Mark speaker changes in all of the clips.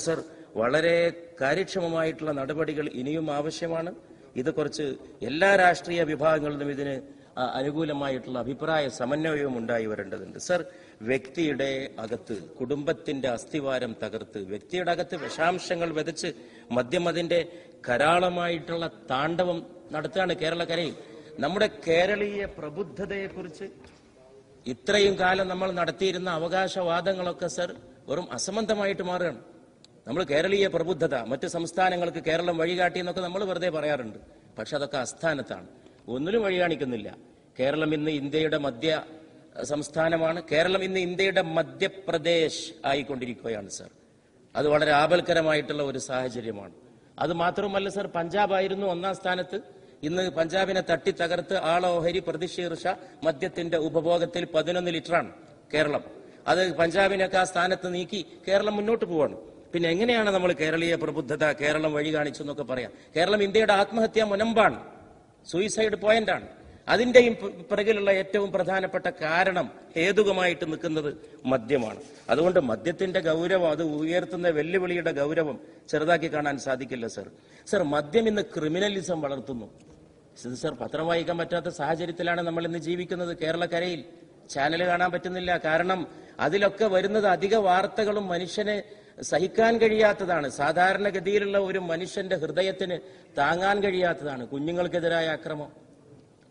Speaker 1: Sir, വളരെ കാര്യക്ഷമമായിട്ടുള്ള നടപടികൾ ഇനിയും ആവശ്യമാണ്. ഇത് കുറച്ച് എല്ലാ രാഷ്ട്രീയ വിഭാഗങ്ങളിലും ഇതിന് അനുകൂലമായിട്ടുള്ള അഭിപ്രായ സമന്വയവും ഉണ്ടായി വരേണ്ടതുണ്ട്. സർ, വ്യക്തിയുടെ അകത്ത് കുടുംബത്തിന്റെ അസ്ഥിവാരം തകർത്ത് വ്യക്തിയുടെ അകത്ത് വിഷാംശങ്ങൾ വിതച്ച് മദ്യം അതിന്റെ കരാളമായിട്ടുള്ള താണ്ഡവം നടത്തുകയാണ് കേരളക്കരയിൽ. നമ്മുടെ കേരളീയ പ്രബുദ്ധതയെക്കുറിച്ച് ഇത്രയും കാലം നമ്മൾ നടത്തിയിരുന്ന അവകാശവാദങ്ങളൊക്കെ സർ വെറും അസംബന്ധമായിട്ട് മാറുകയാണ്. നമ്മൾ കേരളീയ പ്രബുദ്ധത, മറ്റ് സംസ്ഥാനങ്ങൾക്ക് കേരളം വഴികാട്ടി എന്നൊക്കെ നമ്മൾ വെറുതെ പറയാറുണ്ട്. പക്ഷെ അതൊക്കെ അസ്ഥാനത്താണ്, ഒന്നിലും വഴി കാണിക്കുന്നില്ല. കേരളം ഇന്ന് ഇന്ത്യയുടെ മധ്യ സംസ്ഥാനമാണ്. കേരളം ഇന്ന് ഇന്ത്യയുടെ മധ്യപ്രദേശ് ആയിക്കൊണ്ടിരിക്കുകയാണ് സർ. അത് വളരെ ആപൽക്കരമായിട്ടുള്ള ഒരു സാഹചര്യമാണ്. അത് മാത്രമല്ല സർ, പഞ്ചാബ് ആയിരുന്നു ഒന്നാം സ്ഥാനത്ത്. ഇന്ന് പഞ്ചാബിനെ തട്ടി തകർത്ത് ആളോഹരി പ്രതിശീർഷ മദ്യത്തിന്റെ ഉപഭോഗത്തിൽ 11 ലിറ്ററാണ് കേരളം. അത് പഞ്ചാബിനൊക്കെ ആ സ്ഥാനത്ത് നീക്കി കേരളം മുന്നോട്ട് പോവാണ്. പിന്നെ എങ്ങനെയാണ് നമ്മൾ കേരളീയ പ്രബുദ്ധത, കേരളം വഴി കാണിച്ചു എന്നൊക്കെ പറയാം? കേരളം ഇന്ത്യയുടെ ആത്മഹത്യാ മുനമ്പാണ്, സൂയിസൈഡ് പോയിന്റാണ്. അതിന്റെയും പിറകിലുള്ള ഏറ്റവും പ്രധാനപ്പെട്ട കാരണം ഹേതുകമായിട്ട് നിൽക്കുന്നത് മദ്യമാണ്. അതുകൊണ്ട് മദ്യത്തിന്റെ ഗൗരവം, അത് ഉയർത്തുന്ന വെല്ലുവിളിയുടെ ഗൗരവം ചെറുതാക്കി കാണാൻ സാധിക്കില്ല സർ. സർ, മദ്യം ഇന്ന് ക്രിമിനലിസം വളർത്തുന്നു. സർ, പത്രം വായിക്കാൻ പറ്റാത്ത സാഹചര്യത്തിലാണ് നമ്മൾ ഇന്ന് ജീവിക്കുന്നത്. കേരളക്കരയിൽ ചാനൽ കാണാൻ പറ്റുന്നില്ല. കാരണം അതിലൊക്കെ വരുന്നത് അധിക വാർത്തകളും മനുഷ്യനെ സഹിക്കാൻ കഴിയാത്തതാണ്. സാധാരണഗതിയിലുള്ള ഒരു മനുഷ്യന്റെ ഹൃദയത്തിന് താങ്ങാൻ കഴിയാത്തതാണ്. കുഞ്ഞുങ്ങൾക്കെതിരായ അക്രമം,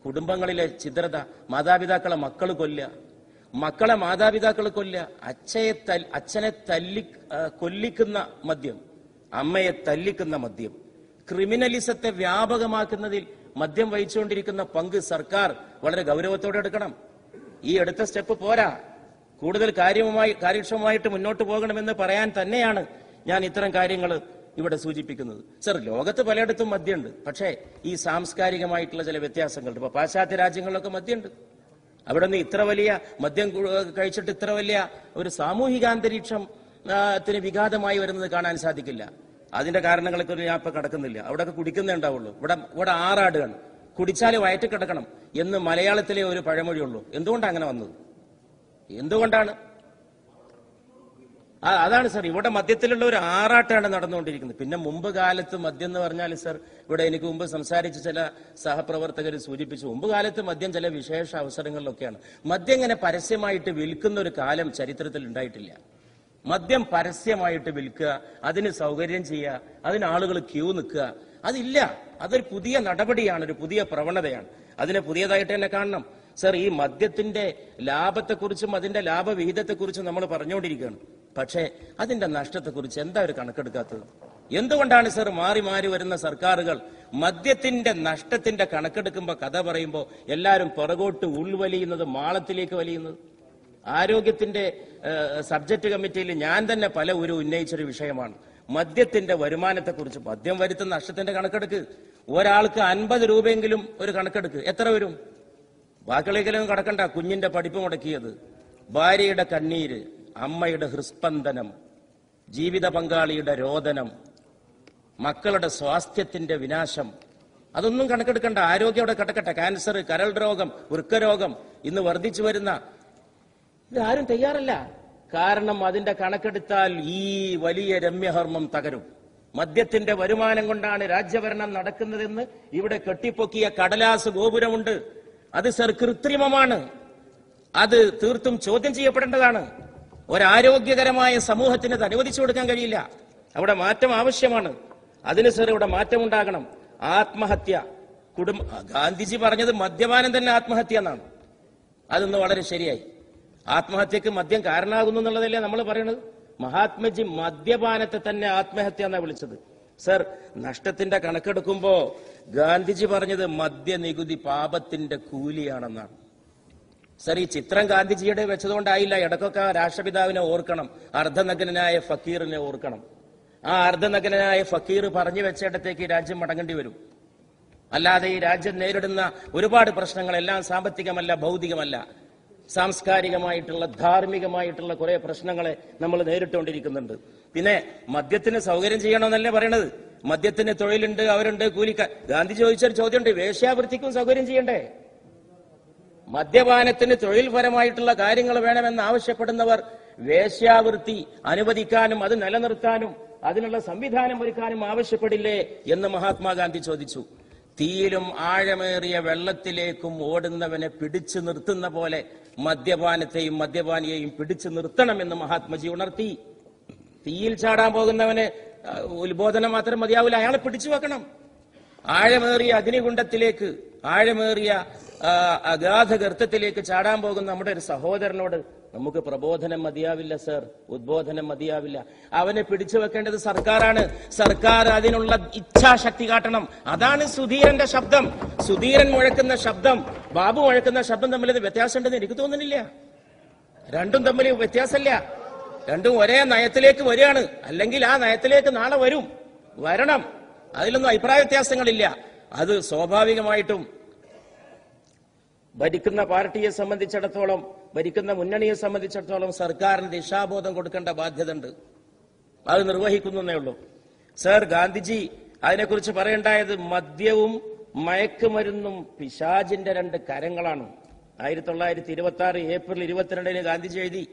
Speaker 1: കുടുംബങ്ങളിലെ ഛിദ്രത, മാതാപിതാക്കളെ മക്കൾ കൊല്ലുക, മക്കളെ മാതാപിതാക്കൾ കൊല്ലുക, അച്ഛനെ കൊല്ലിക്കുന്ന മദ്യം, അമ്മയെ തല്ലിക്കുന്ന മദ്യം, ക്രിമിനലിസത്തെ വ്യാപകമാക്കുന്നതിൽ മദ്യം വഹിച്ചുകൊണ്ടിരിക്കുന്ന പങ്ക് സർക്കാർ വളരെ ഗൗരവത്തോടെ എടുക്കണം. ഈ എടുത്ത സ്റ്റെപ്പ് പോരാ, കൂടുതൽ കാര്യക്ഷമമായിട്ട് മുന്നോട്ട് പോകണമെന്ന് പറയാൻ തന്നെയാണ് ഞാൻ ഇത്തരം കാര്യങ്ങൾ ഇവിടെ സൂചിപ്പിക്കുന്നത്. സർ, ലോകത്ത് പലയിടത്തും മദ്യമുണ്ട്. പക്ഷേ ഈ സാംസ്കാരികമായിട്ടുള്ള ചില വ്യത്യാസങ്ങളുണ്ട്. ഇപ്പൊ പാശ്ചാത്യ രാജ്യങ്ങളിലൊക്കെ മദ്യമുണ്ട്. അവിടെ നിന്ന് ഇത്ര വലിയ മദ്യം കഴിച്ചിട്ട് ഇത്ര വലിയ ഒരു സാമൂഹികാന്തരീക്ഷത്തിന് വിഘാതമായി വരുന്നത് കാണാൻ സാധിക്കില്ല. അതിന്റെ കാരണങ്ങളൊക്കെ ഞാൻ ഇപ്പൊ കടക്കുന്നില്ല. അവിടെയൊക്കെ കുടിക്കുന്നേ ഉണ്ടാവുള്ളൂ. ഇവിടെ ആറാടുകയാണ്, കുടിച്ചാൽ വയറ്റിൽ കിടക്കണം എന്ന് മലയാളത്തിലെ ഒരു പഴമൊഴിയുള്ളൂ. എന്തുകൊണ്ടാണ് അങ്ങനെ വന്നത്? എന്തുകൊണ്ടാണ്? അതാണ് സർ, ഇവിടെ മദ്യത്തിലുള്ള ഒരു ആറാട്ടാണ് നടന്നുകൊണ്ടിരിക്കുന്നത്. പിന്നെ മുമ്പ് കാലത്ത് മദ്യം എന്ന് പറഞ്ഞാൽ സർ, ഇവിടെ എനിക്ക് മുമ്പ് സംസാരിച്ച ചില സഹപ്രവർത്തകർ സൂചിപ്പിച്ചു, മുമ്പ് കാലത്ത് മദ്യം ചില വിശേഷ അവസരങ്ങളിലൊക്കെയാണ്. മദ്യം ഇങ്ങനെ പരസ്യമായിട്ട് വിൽക്കുന്ന ഒരു കാലം ചരിത്രത്തിൽ ഉണ്ടായിട്ടില്ല. മദ്യം പരസ്യമായിട്ട് വിൽക്കുക, അതിന് സൗകര്യം ചെയ്യുക, അതിന് ആളുകൾ ക്യൂ നിൽക്കുക, അതില്ല. അതൊരു പുതിയ നടപടിയാണ്, ഒരു പുതിയ പ്രവണതയാണ്. അതിനെ പുതിയതായിട്ട് തന്നെ കാണണം സർ. ഈ മദ്യത്തിന്റെ ലാഭത്തെക്കുറിച്ചും അതിന്റെ ലാഭവിഹിതത്തെക്കുറിച്ചും നമ്മൾ പറഞ്ഞുകൊണ്ടിരിക്കുകയാണ്. പക്ഷേ അതിന്റെ നഷ്ടത്തെക്കുറിച്ച് എന്താ ഒരു കണക്കെടുക്കാത്തത്? എന്തുകൊണ്ടാണ് സർ മാറി മാറി വരുന്ന സർക്കാരുകൾ മദ്യത്തിന്റെ നഷ്ടത്തിന്റെ കണക്കെടുക്കുമ്പോൾ, കഥ പറയുമ്പോൾ എല്ലാവരും പുറകോട്ട് ഉൾവലിയുന്നത്, മാളത്തിലേക്ക് വലിയുന്നത്? ആരോഗ്യത്തിന്റെ സബ്ജക്ട് കമ്മിറ്റിയിൽ ഞാൻ തന്നെ പല ഉന്നയിച്ചൊരു വിഷയമാണ് മദ്യത്തിന്റെ വരുമാനത്തെക്കുറിച്ച്. മദ്യം വരുത്തുന്ന നഷ്ടത്തിന്റെ കണക്കെടുക്ക്. ഒരാൾക്ക് 50 രൂപയെങ്കിലും ഒരു കണക്കെടുക്ക്. എത്ര വരും? ബാക്കിയുള്ളതിലും കടക്കണ്ട. കുഞ്ഞിന്റെ പഠിപ്പ് മുടക്കിയത്, ഭാര്യയുടെ കണ്ണീര്, അമ്മയുടെ ഹൃസ്പന്ദനം, ജീവിത പങ്കാളിയുടെ രോദനം, മക്കളുടെ സ്വാസ്ഥ്യത്തിന്റെ വിനാശം, അതൊന്നും കണക്കെടുക്കണ്ട. ആരോഗ്യം അവിടെ കിടക്കട്ടെ. ക്യാൻസർ, കരൾ രോഗം, വൃക്കരോഗം ഇന്ന് വർദ്ധിച്ചു വരുന്ന, ഇതാരും തയ്യാറല്ല. കാരണം അതിന്റെ കണക്കെടുത്താൽ ഈ വലിയ രമ്യഹർമ്മം തകരും. മദ്യത്തിന്റെ വരുമാനം കൊണ്ടാണ് രാജ്യഭരണം നടക്കുന്നതെന്ന് ഇവിടെ കെട്ടിപ്പൊക്കിയ കടലാസ് ഗോപുരമുണ്ട്. അത് സർ കൃത്രിമമാണ്. അത് തീർത്തും ചോദ്യം ചെയ്യപ്പെടേണ്ടതാണ്. ഒരാരോഗ്യകരമായ സമൂഹത്തിന് അത് അനുവദിച്ചു കൊടുക്കാൻ കഴിയില്ല. അവിടെ മാറ്റം ആവശ്യമാണ്. അതിന് സർ ഇവിടെ മാറ്റമുണ്ടാകണം. ആത്മഹത്യ, ഗാന്ധിജി പറഞ്ഞത് മദ്യപാനം തന്നെ ആത്മഹത്യ എന്നാണ്. അതൊന്ന് വളരെ ശരിയായി. ആത്മഹത്യക്ക് മദ്യം കാരണമാകുന്നു എന്നുള്ളതല്ലേ നമ്മൾ പറയുന്നത്? മഹാത്മജി മദ്യപാനത്തെ തന്നെ ആത്മഹത്യ എന്നാണ് വിളിച്ചത്. സർ, നഷ്ടത്തിന്റെ കണക്കെടുക്കുമ്പോ ഗാന്ധിജി പറഞ്ഞത് മദ്യനികുതി പാപത്തിന്റെ കൂലിയാണെന്നാണ്. സർ, ഈ ചിത്രം ഗാന്ധിജിയുടെ വെച്ചതുകൊണ്ടായില്ല. ഇടക്കൊക്കെ രാഷ്ട്രപിതാവിനെ ഓർക്കണം, അർദ്ധനഗ്നനായ ഫക്കീറിനെ ഓർക്കണം. ആ അർദ്ധനഗ്നനായ ഫക്കീർ പറഞ്ഞു വെച്ചിടത്തേക്ക് ഈ രാജ്യം മടങ്ങേണ്ടി വരും. അല്ലാതെ ഈ രാജ്യം നേരിടുന്ന ഒരുപാട് പ്രശ്നങ്ങളെല്ലാം സാമ്പത്തികമല്ല, ഭൗതികമല്ല, സാംസ്കാരികമായിട്ടുള്ള, ധാർമ്മികമായിട്ടുള്ള കുറെ പ്രശ്നങ്ങളെ നമ്മൾ നേരിട്ടുകൊണ്ടിരിക്കുന്നുണ്ട്. പിന്നെ മദ്യത്തിന് സൗകര്യം ചെയ്യണമെന്നല്ലേ പറയണത്? മദ്യത്തിന് തൊഴിലുണ്ട്, അവരുണ്ട്, കൂലിക്കാർ. ഗാന്ധി ചോദിച്ചൊരു ചോദ്യമുണ്ട്, വേശ്യാവൃത്തിക്കും സൗകര്യം ചെയ്യണ്ടേ? മദ്യപാനത്തിന് തൊഴിൽപരമായിട്ടുള്ള കാര്യങ്ങൾ വേണമെന്ന് ആവശ്യപ്പെടുന്നവർ വേശ്യാവൃത്തി അനുവദിക്കാനും അത് നിലനിർത്താനും അതിനുള്ള സംവിധാനം ഒരുക്കാനും ആവശ്യപ്പെടില്ലേ എന്ന് മഹാത്മാഗാന്ധി ചോദിച്ചു. തീയിലും ആഴമേറിയ വെള്ളത്തിലേക്കും ഓടുന്നവനെ പിടിച്ചു നിർത്തുന്ന പോലെ മദ്യപാനത്തെയും മദ്യപാനിയെയും പിടിച്ചു നിർത്തണമെന്ന് മഹാത്മജി ഉണർത്തി. തീയിൽ ചാടാൻ പോകുന്നവന് ഉത്ബോധനം മാത്രം മതിയാവില്ല, അയാളെ പിടിച്ചു വെക്കണം. ആഴമേറിയ അഗ്നികുണ്ഡത്തിലേക്ക്, ആഴമേറിയ അഗാധ ഗർത്തത്തിലേക്ക് ചാടാൻ പോകുന്ന നമ്മുടെ ഒരു സഹോദരനോട് നമുക്ക് പ്രബോധനം മതിയാവില്ല സർ, ഉദ്ബോധനം മതിയാവില്ല. അവനെ പിടിച്ചു വെക്കേണ്ടത് സർക്കാരാണ്. സർക്കാർ അതിനുള്ള ഇച്ഛാശക്തി കാട്ടണം. അതാണ് സുധീരന്റെ ശബ്ദം. സുധീരൻ മുഴക്കുന്ന ശബ്ദം, ബാബു മുഴക്കുന്ന ശബ്ദം തമ്മിൽ വ്യത്യാസമുണ്ടെന്ന് എനിക്ക് തോന്നുന്നില്ല. രണ്ടും തമ്മിൽ വ്യത്യാസമില്ല. രണ്ടും ഒരേ നയത്തിലേക്ക് വരികയാണ്. അല്ലെങ്കിൽ ആ നയത്തിലേക്ക് നാളെ വരണം. അതിലൊന്നും അഭിപ്രായ വ്യത്യാസങ്ങളില്ല. അത് സ്വാഭാവികമായിട്ടും ഭരിക്കുന്ന പാർട്ടിയെ സംബന്ധിച്ചിടത്തോളം, ഭരിക്കുന്ന മുന്നണിയെ സംബന്ധിച്ചിടത്തോളം സർക്കാരിന് ദിശാബോധം കൊടുക്കേണ്ട ബാധ്യത ഉണ്ട്. അത് നിർവഹിക്കുന്നേ ഉള്ളൂ. സർ, ഗാന്ധിജി അതിനെക്കുറിച്ച് പറയേണ്ടായത് മദ്യവും മയക്കുമരുന്നും പിശാചിന്റെ രണ്ട് കരങ്ങളാണ്. 1926 ഏപ്രിൽ 22 ഗാന്ധിജി എഴുതി,